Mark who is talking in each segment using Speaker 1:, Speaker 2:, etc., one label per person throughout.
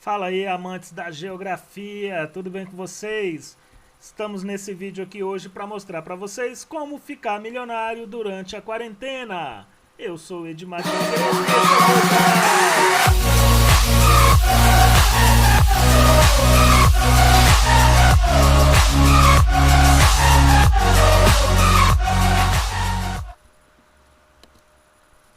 Speaker 1: Fala aí, amantes da geografia, tudo bem com vocês? Estamos nesse vídeo aqui hoje para mostrar para vocês como ficar milionário durante a quarentena. Eu sou o Edmar Figueiredo, esse é o meu canal.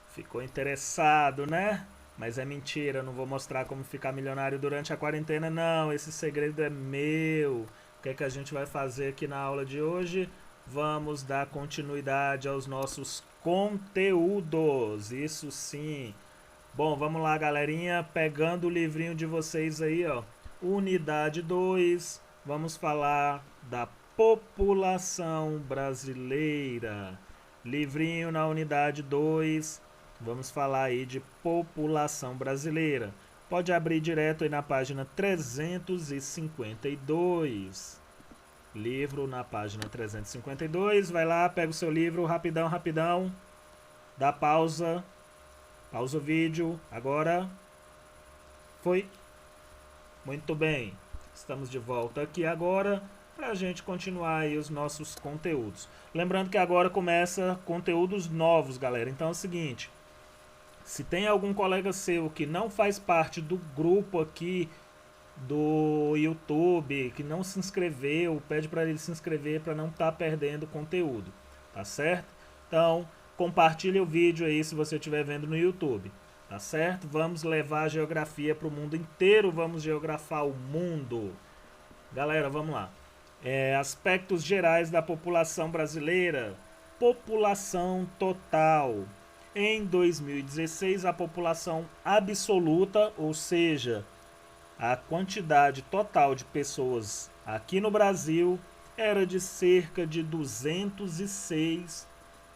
Speaker 1: Ficou interessado, né? Mas é mentira, não vou mostrar como ficar milionário durante a quarentena, não. Esse segredo é meu. O que é que a gente vai fazer aqui na aula de hoje? Vamos dar continuidade aos nossos conteúdos. Isso sim. Bom, vamos lá, galerinha. Pegando o livrinho de vocês aí, ó. Unidade 2. Vamos falar da população brasileira. Livrinho na unidade 2. Vamos falar aí de população brasileira. Pode abrir direto aí na página 352. Livro na página 352. Vai lá, pega o seu livro, rapidão, rapidão. Dá pausa. Pausa o vídeo. Agora. Foi. Muito bem. Estamos de volta aqui agora para a gente continuar aí os nossos conteúdos. Lembrando que agora começa conteúdos novos, galera. Então é o seguinte. Se tem algum colega seu que não faz parte do grupo aqui do YouTube, que não se inscreveu, pede para ele se inscrever para não estar perdendo conteúdo, tá certo? Então, compartilhe o vídeo aí se você estiver vendo no YouTube, tá certo? Vamos levar a geografia para o mundo inteiro, vamos geografar o mundo. Galera, vamos lá. Aspectos gerais da população brasileira. População total. Em 2016, a população absoluta, ou seja, a quantidade total de pessoas aqui no Brasil, era de cerca de 206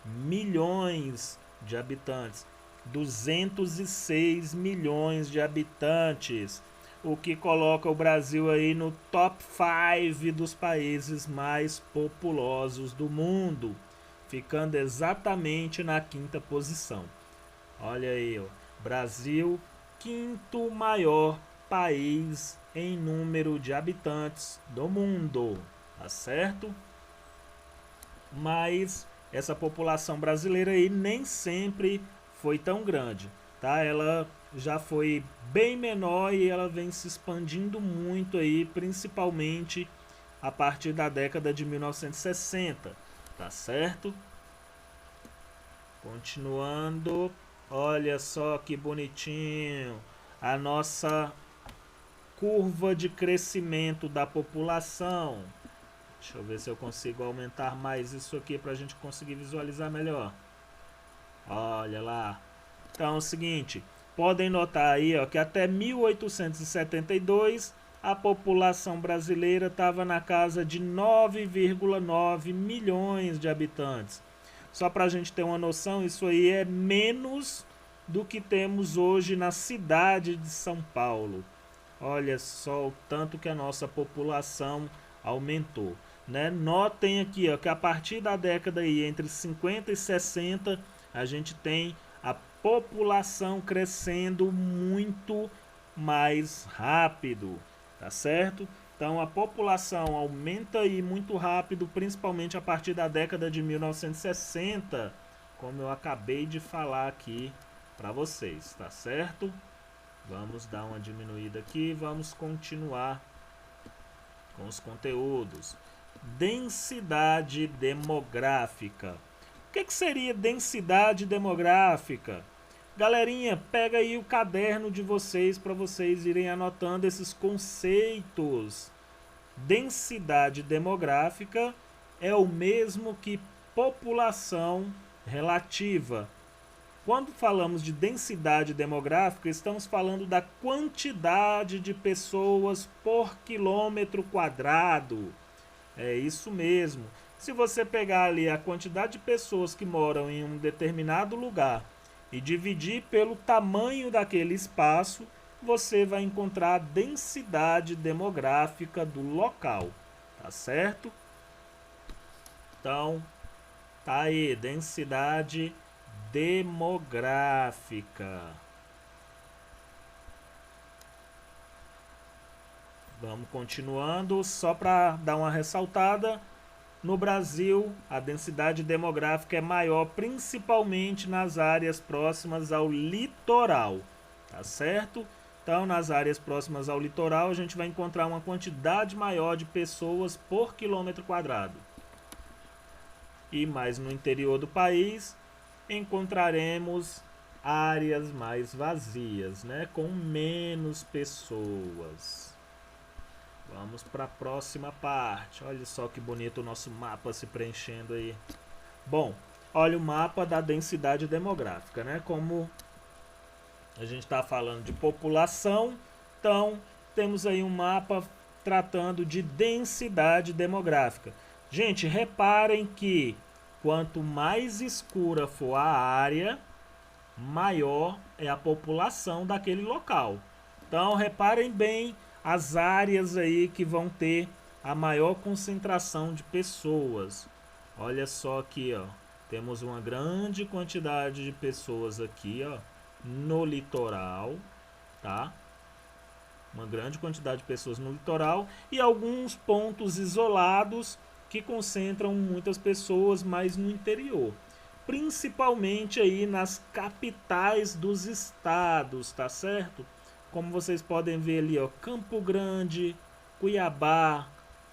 Speaker 1: milhões de habitantes. 206 milhões de habitantes, o que coloca o Brasil aí no top 5 dos países mais populosos do mundo, ficando exatamente na 5ª posição. Olha aí, ó. Brasil, 5º maior país em número de habitantes do mundo, tá certo? Mas essa população brasileira aí nem sempre foi tão grande, tá? Ela já foi bem menor e ela vem se expandindo muito aí, principalmente a partir da década de 1960, tá certo? Continuando, olha só que bonitinho a nossa curva de crescimento da população. Deixa eu ver se eu consigo aumentar mais isso aqui para a gente conseguir visualizar melhor. Olha lá. Então é o seguinte, podem notar aí, ó, que até 1872 a população brasileira estava na casa de 9,9 milhões de habitantes. Só para a gente ter uma noção, isso aí é menos do que temos hoje na cidade de São Paulo. Olha só o tanto que a nossa população aumentou, né? Notem aqui, ó, que a partir da década aí, entre 50 e 60, a gente tem a população crescendo muito mais rápido, tá certo? Então a população aumenta aí muito rápido, principalmente a partir da década de 1960, como eu acabei de falar aqui para vocês, tá certo? Vamos dar uma diminuída aqui, vamos continuar com os conteúdos. Densidade demográfica. O que seria densidade demográfica? Galerinha, pega aí o caderno de vocês para vocês irem anotando esses conceitos. Densidade demográfica é o mesmo que população relativa. Quando falamos de densidade demográfica, estamos falando da quantidade de pessoas por quilômetro quadrado. É isso mesmo. Se você pegar ali a quantidade de pessoas que moram em um determinado lugar e dividir pelo tamanho daquele espaço, você vai encontrar a densidade demográfica do local, tá certo? Então, tá aí, densidade demográfica. Vamos continuando, só para dar uma ressaltada. No Brasil, a densidade demográfica é maior principalmente nas áreas próximas ao litoral, tá certo? Então, nas áreas próximas ao litoral, a gente vai encontrar uma quantidade maior de pessoas por quilômetro quadrado. E mais no interior do país, encontraremos áreas mais vazias, né? Com menos pessoas. Vamos para a próxima parte. Olha só que bonito o nosso mapa se preenchendo aí. Bom, olha o mapa da densidade demográfica, né? Como a gente está falando de população, então temos aí um mapa tratando de densidade demográfica. Gente, reparem que quanto mais escura for a área, maior é a população daquele local. Então, reparem bem as áreas aí que vão ter a maior concentração de pessoas. Olha só aqui, ó. Temos uma grande quantidade de pessoas aqui, ó, no litoral, tá? Uma grande quantidade de pessoas no litoral e alguns pontos isolados que concentram muitas pessoas mais no interior. Principalmente aí nas capitais dos estados, tá certo? Como vocês podem ver ali, ó, Campo Grande, Cuiabá,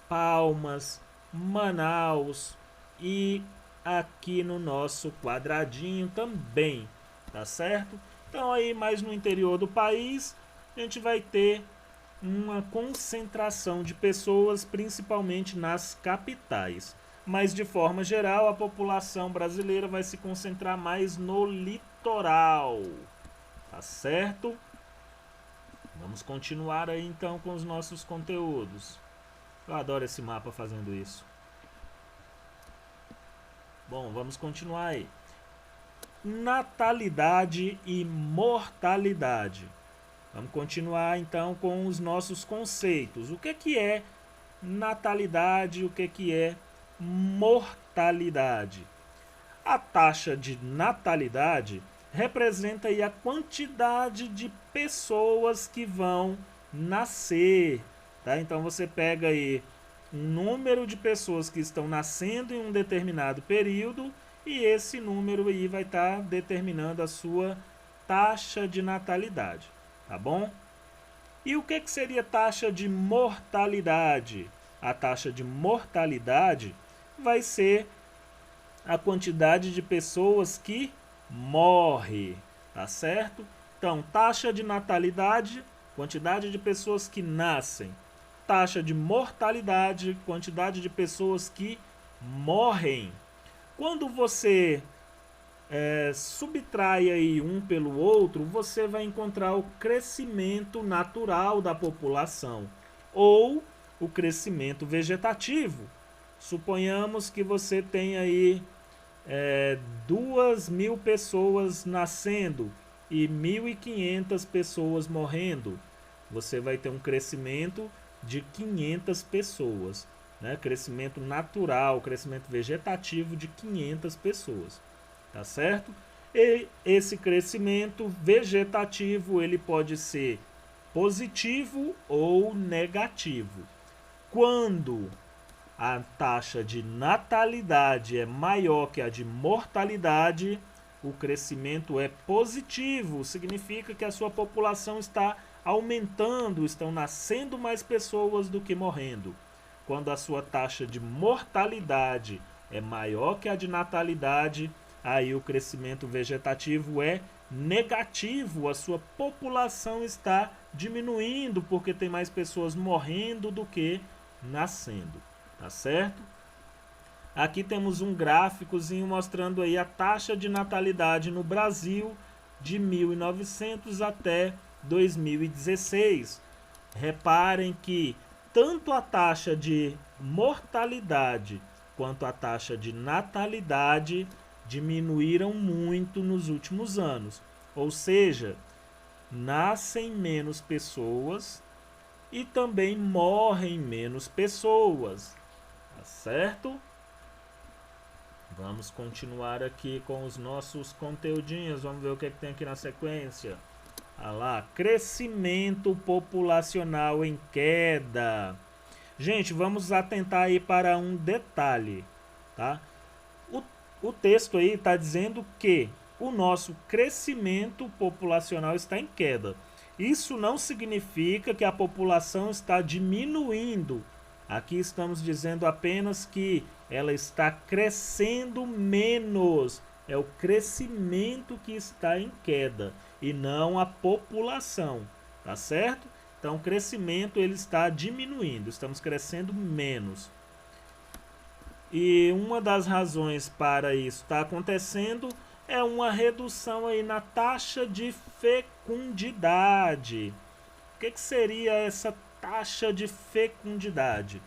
Speaker 1: Palmas, Manaus e aqui no nosso quadradinho também, tá certo? Então aí mais no interior do país, a gente vai ter uma concentração de pessoas, principalmente nas capitais. Mas de forma geral, a população brasileira vai se concentrar mais no litoral, tá certo? Vamos continuar aí então com os nossos conteúdos. Eu adoro esse mapa fazendo isso. Bom, vamos continuar aí. Natalidade e mortalidade. Vamos continuar então com os nossos conceitos. O que é natalidade e o que é mortalidade? A taxa de natalidade representa aí a quantidade de pessoas que vão nascer, tá? Então você pega aí um número de pessoas que estão nascendo em um determinado período e esse número aí vai estar determinando a sua taxa de natalidade, tá bom? E o que seria taxa de mortalidade? A taxa de mortalidade vai ser a quantidade de pessoas que morre, tá certo? Então, taxa de natalidade, quantidade de pessoas que nascem. Taxa de mortalidade, quantidade de pessoas que morrem. Quando você subtrai aí um pelo outro, você vai encontrar o crescimento natural da população ou o crescimento vegetativo. Suponhamos que você tem aí 2.000 pessoas nascendo e 1.500 pessoas morrendo. Você vai ter um crescimento de 500 pessoas, né? Crescimento natural, crescimento vegetativo de 500 pessoas, tá certo? E esse crescimento vegetativo ele pode ser positivo ou negativo. Quando a taxa de natalidade é maior que a de mortalidade, o crescimento é positivo, significa que a sua população está aumentando, estão nascendo mais pessoas do que morrendo. Quando a sua taxa de mortalidade é maior que a de natalidade, aí o crescimento vegetativo é negativo, a sua população está diminuindo porque tem mais pessoas morrendo do que nascendo. Tá certo? Aqui temos um gráficozinho mostrando aí a taxa de natalidade no Brasil de 1900 até 2016. Reparem que tanto a taxa de mortalidade quanto a taxa de natalidade diminuíram muito nos últimos anos. Ou seja, nascem menos pessoas e também morrem menos pessoas. Tá certo? Vamos continuar aqui com os nossos conteúdinhos. Vamos ver o que tem aqui na sequência. Olha lá, crescimento populacional em queda. Gente, vamos atentar aí para um detalhe, tá? O texto aí está dizendo que o nosso crescimento populacional está em queda. Isso não significa que a população está diminuindo. Aqui estamos dizendo apenas que ela está crescendo menos. É o crescimento que está em queda e não a população, tá certo? Então o crescimento ele está diminuindo, estamos crescendo menos. E uma das razões para isso estar acontecendo é uma redução aí na taxa de fecundidade. O que seria essa taxa de fecundidade?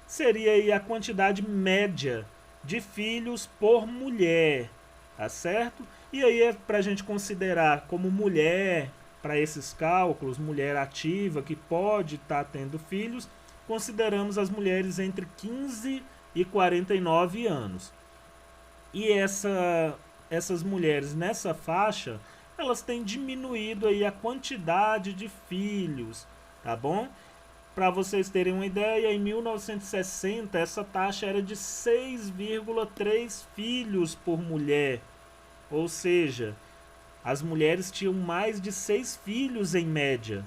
Speaker 1: Seria aí a quantidade média de filhos por mulher, tá certo? E aí é para a gente considerar como mulher, para esses cálculos, mulher ativa que pode estar tendo filhos, consideramos as mulheres entre 15 e 49 anos. E essas mulheres nessa faixa, elas têm diminuído aí a quantidade de filhos, tá bom? Para vocês terem uma ideia, em 1960 essa taxa era de 6,3 filhos por mulher. Ou seja, as mulheres tinham mais de 6 filhos em média.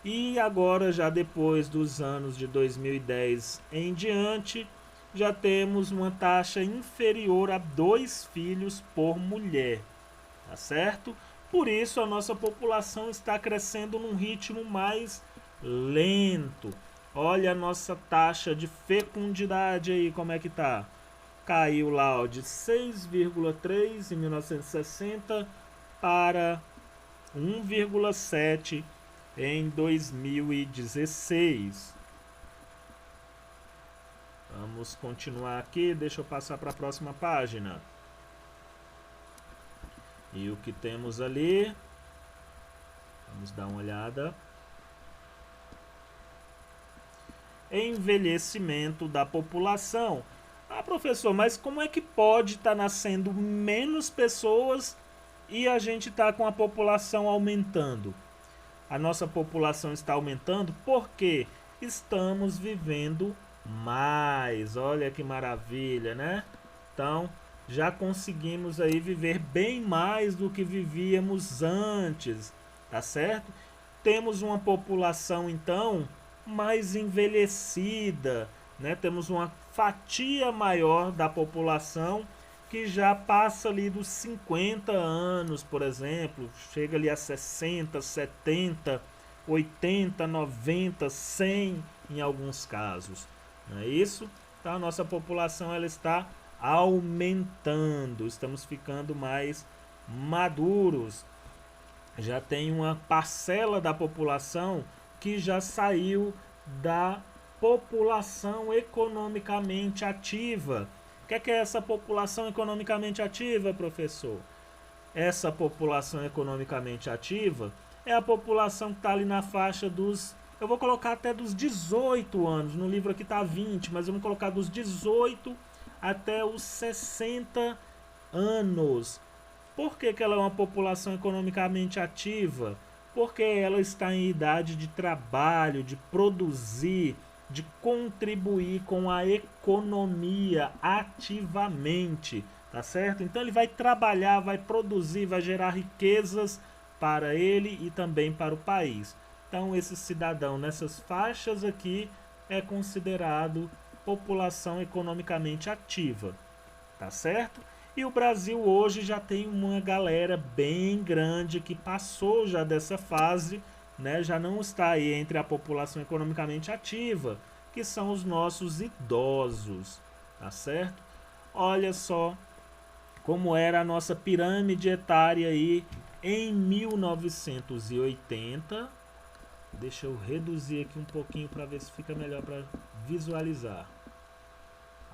Speaker 1: E agora, já depois dos anos de 2010 em diante, já temos uma taxa inferior a 2 filhos por mulher, tá certo? Por isso a nossa população está crescendo num ritmo mais lento. Olha a nossa taxa de fecundidade aí, como é que tá? Caiu lá ó, de 6,3 em 1960 para 1,7 em 2016. Vamos continuar aqui, deixa eu passar para a próxima página. E o que temos ali? Vamos dar uma olhada. Envelhecimento da população. Ah, professor, mas como é que pode estar nascendo menos pessoas e a gente está com a população aumentando? A nossa população está aumentando porque estamos vivendo mais. Olha que maravilha, né? Então, já conseguimos aí viver bem mais do que vivíamos antes, tá certo? Temos uma população, então, mais envelhecida, né? Temos uma fatia maior da população que já passa ali dos 50 anos, por exemplo, chega ali a 60, 70, 80, 90, 100 em alguns casos. Não é isso? Então a nossa população ela está aumentando, estamos ficando mais maduros. Já tem uma parcela da população que já saiu da população economicamente ativa. O que é essa população economicamente ativa, professor? Essa população economicamente ativa é a população que está ali na faixa dos... Eu vou colocar até dos 18 anos. No livro aqui está 20, mas eu vou colocar dos 18 até os 60 anos. Por que ela é uma população economicamente ativa? Porque ela está em idade de trabalho, de produzir, de contribuir com a economia ativamente, tá certo? Então ele vai trabalhar, vai produzir, vai gerar riquezas para ele e também para o país. Então esse cidadão nessas faixas aqui é considerado população economicamente ativa, tá certo? E o Brasil hoje já tem uma galera bem grande que passou já dessa fase, né? Já não está aí entre a população economicamente ativa, que são os nossos idosos, tá certo? Olha só como era a nossa pirâmide etária aí em 1980. Deixa eu reduzir aqui um pouquinho para ver se fica melhor para visualizar.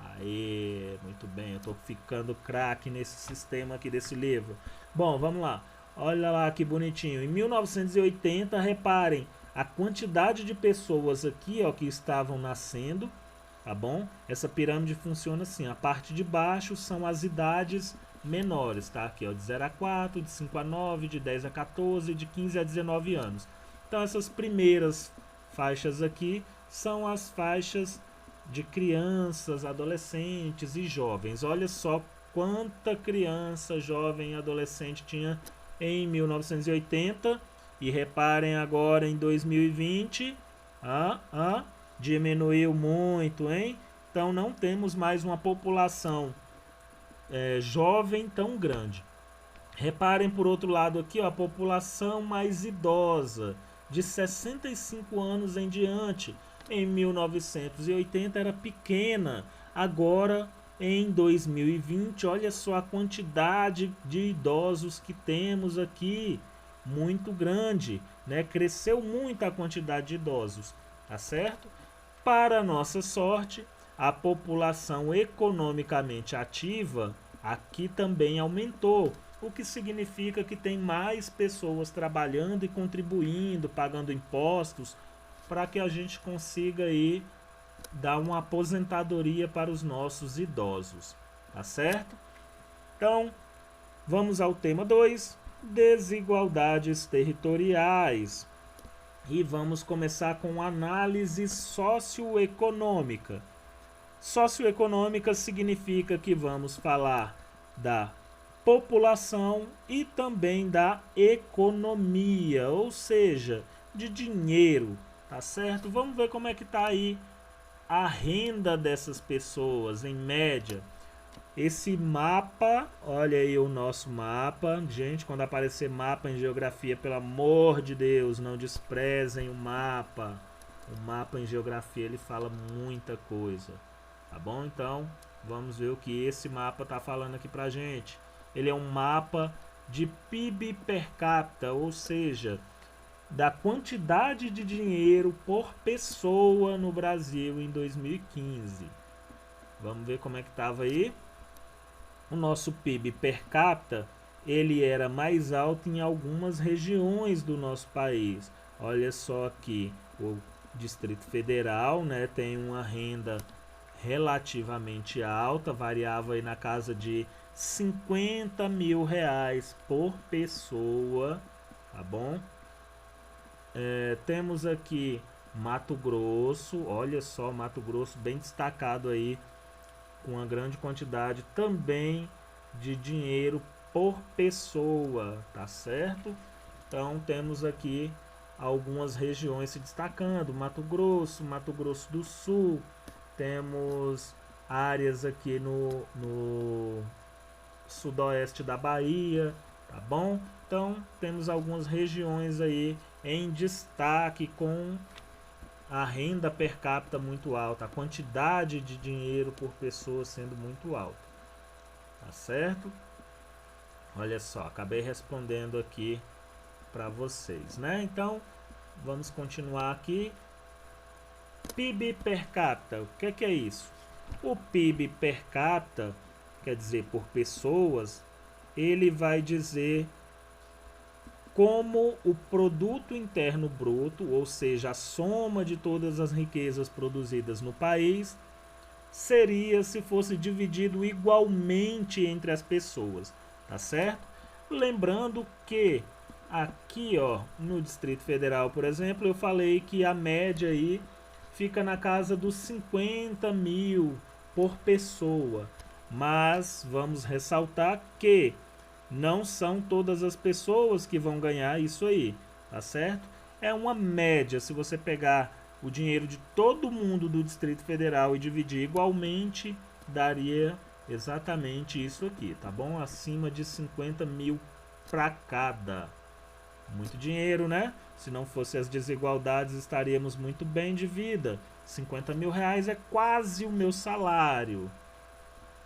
Speaker 1: Aê, muito bem, eu estou ficando craque nesse sistema aqui desse livro. Bom, vamos lá. Olha lá que bonitinho. Em 1980, reparem a quantidade de pessoas aqui, ó, que estavam nascendo, tá bom? Essa pirâmide funciona assim. A parte de baixo são as idades menores, tá? Aqui, ó, de 0 a 4, de 5 a 9, de 10 a 14, de 15 a 19 anos. Então, essas primeiras faixas aqui são as faixas de crianças, adolescentes e jovens. Olha só quanta criança, jovem e adolescente tinha em 1980 e reparem agora em 2020, diminuiu muito, hein? Então não temos mais uma população jovem tão grande. Reparem por outro lado aqui, ó, a população mais idosa, de 65 anos em diante. Em 1980 era pequena, agora em 2020, olha só a quantidade de idosos que temos aqui, muito grande, né? Cresceu muito a quantidade de idosos, tá certo? Para nossa sorte, a população economicamente ativa aqui também aumentou, o que significa que tem mais pessoas trabalhando e contribuindo, pagando impostos, para que a gente consiga aí dar uma aposentadoria para os nossos idosos, tá certo? Então, vamos ao tema 2, desigualdades territoriais. E vamos começar com análise socioeconômica. Socioeconômica significa que vamos falar da população e também da economia, ou seja, de dinheiro, tá certo? Vamos ver como é que tá aí a renda dessas pessoas em média. Esse mapa, olha aí o nosso mapa. Gente, quando aparecer mapa em geografia, pelo amor de Deus, não desprezem o mapa. O mapa em geografia, ele fala muita coisa, tá bom? Então, vamos ver o que esse mapa tá falando aqui pra gente. Ele é um mapa de PIB per capita, ou seja, da quantidade de dinheiro por pessoa no Brasil em 2015. Vamos ver como é que estava aí. O nosso PIB per capita, ele era mais alto em algumas regiões do nosso país. Olha só aqui, o Distrito Federal, né, tem uma renda relativamente alta, variava aí na casa de 50 mil reais por pessoa, tá bom? Temos aqui Mato Grosso, olha só, Mato Grosso bem destacado aí, com uma grande quantidade também de dinheiro por pessoa, tá certo? Então temos aqui algumas regiões se destacando, Mato Grosso do Sul, temos áreas aqui no sudoeste da Bahia, tá bom? Então temos algumas regiões aí em destaque com a renda per capita muito alta, a quantidade de dinheiro por pessoa sendo muito alta, tá certo? Olha só, acabei respondendo aqui para vocês, né? Então vamos continuar aqui. PIB per capita, o que é isso? O PIB per capita, quer dizer por pessoas, ele vai dizer como o produto interno bruto, ou seja, a soma de todas as riquezas produzidas no país, seria se fosse dividido igualmente entre as pessoas, tá certo? Lembrando que aqui, ó, no Distrito Federal, por exemplo, eu falei que a média aí fica na casa dos 50 mil por pessoa, mas vamos ressaltar que não são todas as pessoas que vão ganhar isso aí, tá certo? É uma média. Se você pegar o dinheiro de todo mundo do Distrito Federal e dividir igualmente, daria exatamente isso aqui, tá bom? Acima de 50 mil para cada. Muito dinheiro, né? Se não fosse as desigualdades, estaríamos muito bem de vida. 50 mil reais é quase o meu salário.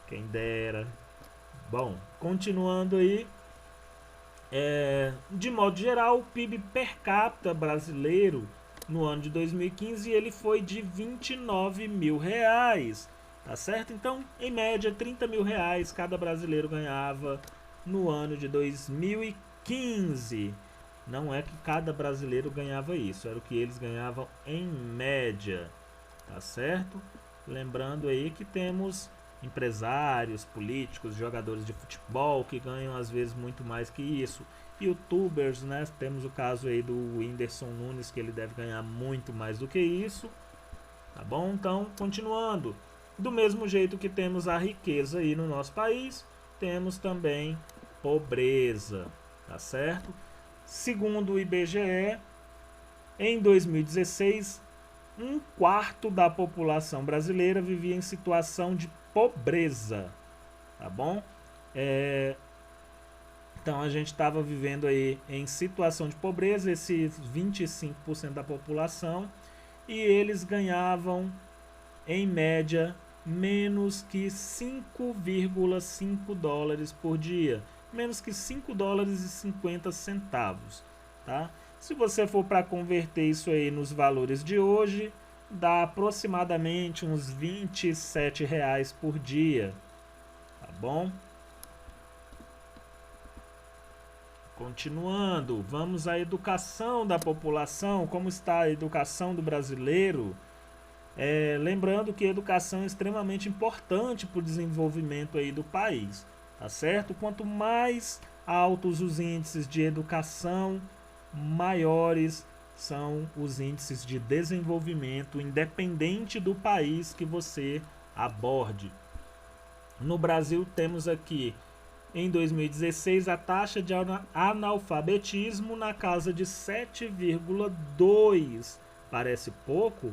Speaker 1: Quem dera. Bom, continuando aí, de modo geral, o PIB per capita brasileiro no ano de 2015 ele foi de 29 mil reais, tá certo? Então, em média, 30 mil reais cada brasileiro ganhava no ano de 2015. Não é que cada brasileiro ganhava isso, era o que eles ganhavam em média, tá certo? Lembrando aí que temos empresários, políticos, jogadores de futebol que ganham às vezes muito mais que isso. YouTubers, né? Temos o caso aí do Whindersson Nunes, que ele deve ganhar muito mais do que isso. Tá bom? Então, continuando. Do mesmo jeito que temos a riqueza aí no nosso país, temos também pobreza, tá certo? Segundo o IBGE, em 2016, 1/4 da população brasileira vivia em situação de pobreza, tá bom? Então a gente estava vivendo aí em situação de pobreza, esses 25% da população, e eles ganhavam, em média, menos que 5,5 dólares por dia, menos que 5 dólares e 50 centavos, tá? Se você for para converter isso aí nos valores de hoje, dá aproximadamente uns R$ 27 por dia, tá bom? Continuando, vamos à educação da população, como está a educação do brasileiro. Lembrando que a educação é extremamente importante para o desenvolvimento aí do país, tá certo? Quanto mais altos os índices de educação, maiores são os índices de desenvolvimento, independente do país que você aborde. No Brasil temos aqui, em 2016, a taxa de analfabetismo na casa de 7,2. Parece pouco?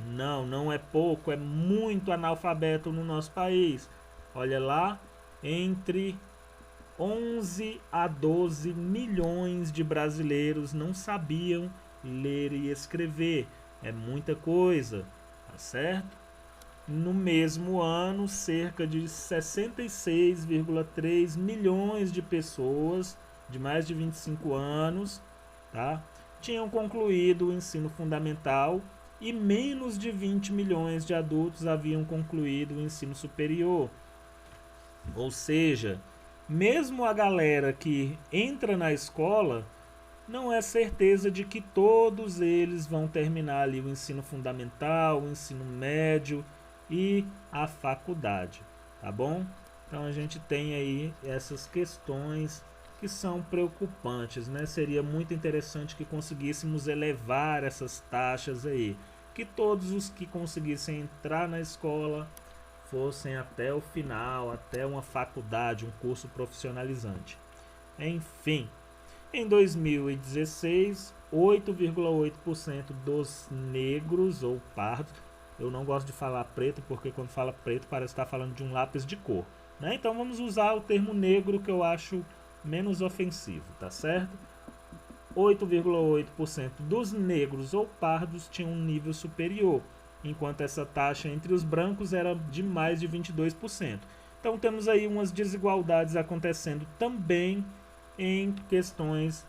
Speaker 1: Não, não é pouco, é muito analfabeto no nosso país. Olha lá, entre 11 a 12 milhões de brasileiros não sabiam ler e escrever. É muita coisa, tá certo? No mesmo ano, cerca de 66,3 milhões de pessoas de mais de 25 anos, tá, tinham concluído o ensino fundamental e menos de 20 milhões de adultos haviam concluído o ensino superior. Ou seja, mesmo a galera que entra na escola, não é certeza de que todos eles vão terminar ali o ensino fundamental, o ensino médio e a faculdade, tá bom? Então a gente tem aí essas questões que são preocupantes, né? Seria muito interessante que conseguíssemos elevar essas taxas aí, que todos os que conseguissem entrar na escola fossem até o final, até uma faculdade, um curso profissionalizante. Enfim, em 2016, 8,8% dos negros ou pardos, eu não gosto de falar preto porque quando fala preto parece estar falando de um lápis de cor, né? Então vamos usar o termo negro, que eu acho menos ofensivo, tá certo? 8,8% dos negros ou pardos tinham um nível superior, enquanto essa taxa entre os brancos era de mais de 22%. Então temos aí umas desigualdades acontecendo também em questões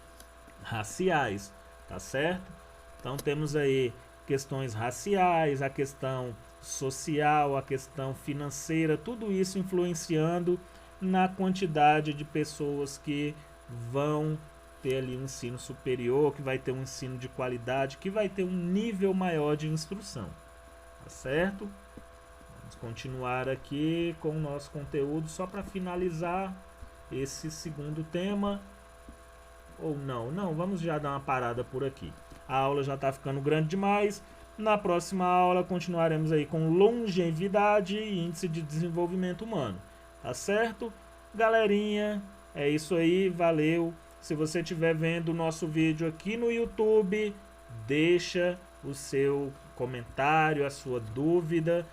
Speaker 1: raciais, tá certo? Então temos aí questões raciais, a questão social, a questão financeira, tudo isso influenciando na quantidade de pessoas que vão ter ali um ensino superior, que vai ter um ensino de qualidade, que vai ter um nível maior de instrução, tá certo? Vamos continuar aqui com o nosso conteúdo só para finalizar esse segundo tema. Ou não, vamos já dar uma parada por aqui. A aula já está ficando grande demais. Na próxima aula continuaremos aí com longevidade e índice de desenvolvimento humano. Tá certo? Galerinha, é isso aí, valeu. Se você estiver vendo o nosso vídeo aqui no YouTube, deixa o seu comentário, a sua dúvida.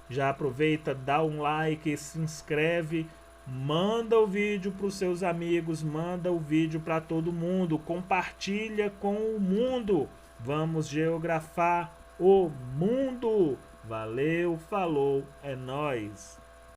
Speaker 1: Já aproveita, dá um like, se inscreve. Manda o vídeo para os seus amigos, manda o vídeo para todo mundo, compartilha com o mundo. Vamos geografar o mundo. Valeu, falou, é nóis.